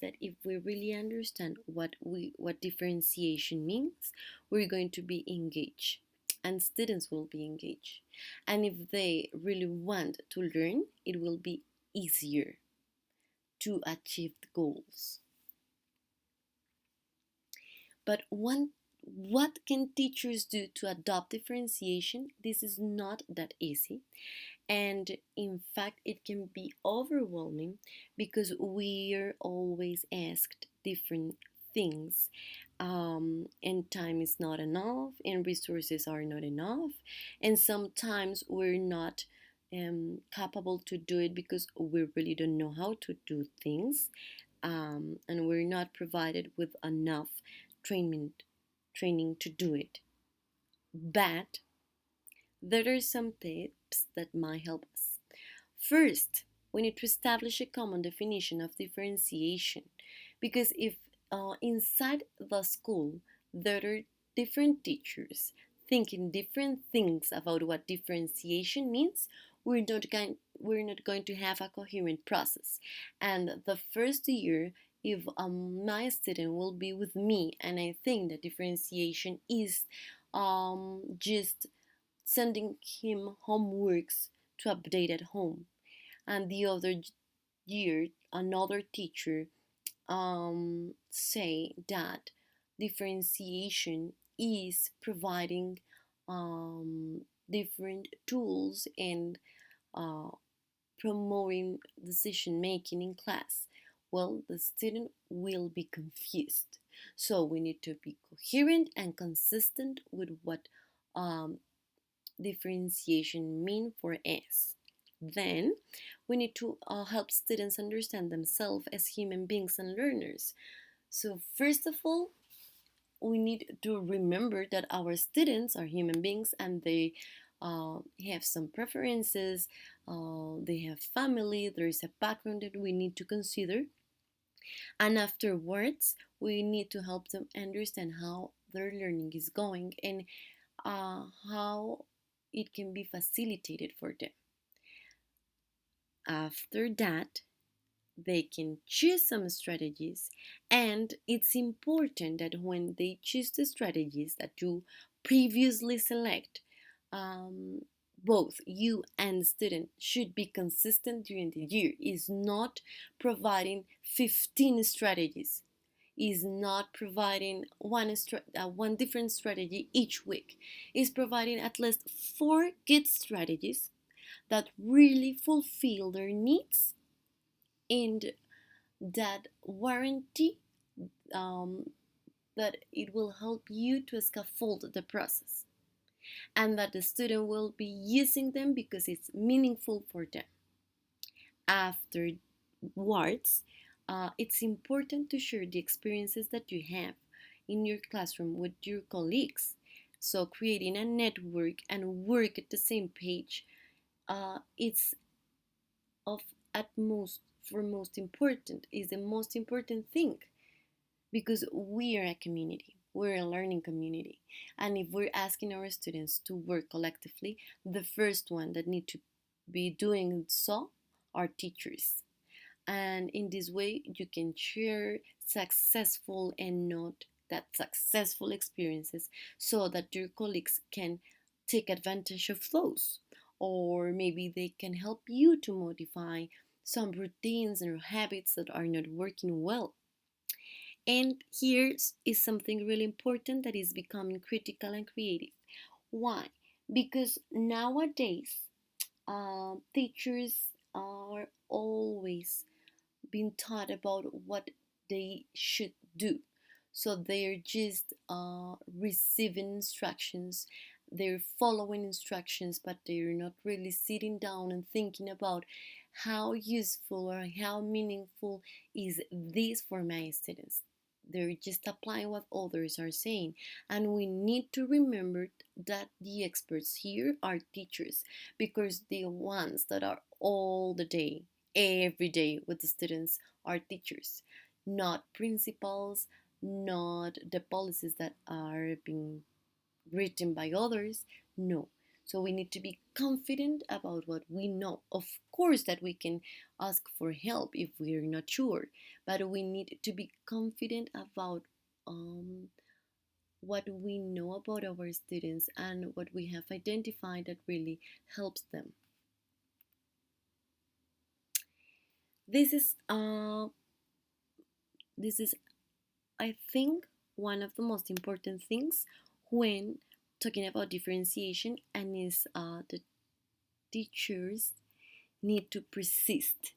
that if we really understand what differentiation means, we're going to be engaged and students will be engaged. And if they really want to learn, it will be easier to achieve the goals. But what can teachers do to adopt differentiation? This is not that easy. And in fact, it can be overwhelming because we are always asked different things. And time is not enough, and resources are not enough. And sometimes we're not capable to do it because we really don't know how to do things, and we're not provided with enough training, training to do it. But there are some tips that might help us. First, we need to establish a common definition of differentiation because if inside the school there are different teachers thinking different things about what differentiation means, we're not going to have a coherent process. And the first year, if my student will be with me and I think that differentiation is just sending him homeworks to update at home, and the other year another teacher say that differentiation is providing different tools and uh, promoting decision making in class, well, the student will be confused. So we need to be coherent and consistent with what um, differentiation mean for us. Then we need to help students understand themselves as human beings and learners. So first of all, we need to remember that our students are human beings and they have some preferences, they have family, there is a background that we need to consider. And afterwards, we need to help them understand how their learning is going and how it can be facilitated for them. After that, they can choose some strategies, and it's important that when they choose the strategies that you previously select, um, both you and the student should be consistent during the year. Is not providing 15 strategies, is not providing one different strategy each week, is providing at least 4 good strategies that really fulfill their needs and that warranty um, that it will help you to scaffold the process and that the student will be using them because it's meaningful for them. Afterwards, it's important to share the experiences that you have in your classroom with your colleagues. So creating a network and work at the same page, it's of utmost for most important, is the most important thing because we are a community, we're a learning community, and if we're asking our students to work collectively, the first one that need to be doing so are teachers. And in this way you can share successful and not that successful experiences so that your colleagues can take advantage of those, or maybe they can help you to modify some routines and habits that are not working well. And here is something really important that is becoming critical and creative. Why? Because nowadays teachers are always being taught about what they should do. So they're just receiving instructions, they're following instructions, but they're not really sitting down and thinking about how useful or how meaningful is this for my students. They're just applying what others are saying. And we need to remember that the experts here are teachers because the ones that are all the day every day with the students are teachers, not principals, not the policies that are being written by others. No. So we need to be confident about what we know. Of course that we can ask for help if we're not sure, but we need to be confident about um, what we know about our students and what we have identified that really helps them. This is this is I think one of the most important things when talking about differentiation, and is the teachers need to persist,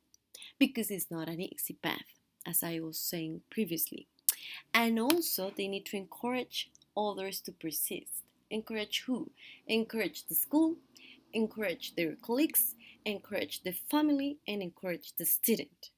because it's not an easy path, as I was saying previously. And also, they need to encourage others to persist. Encourage who? Encourage the school, encourage their colleagues, encourage the family, and encourage the student.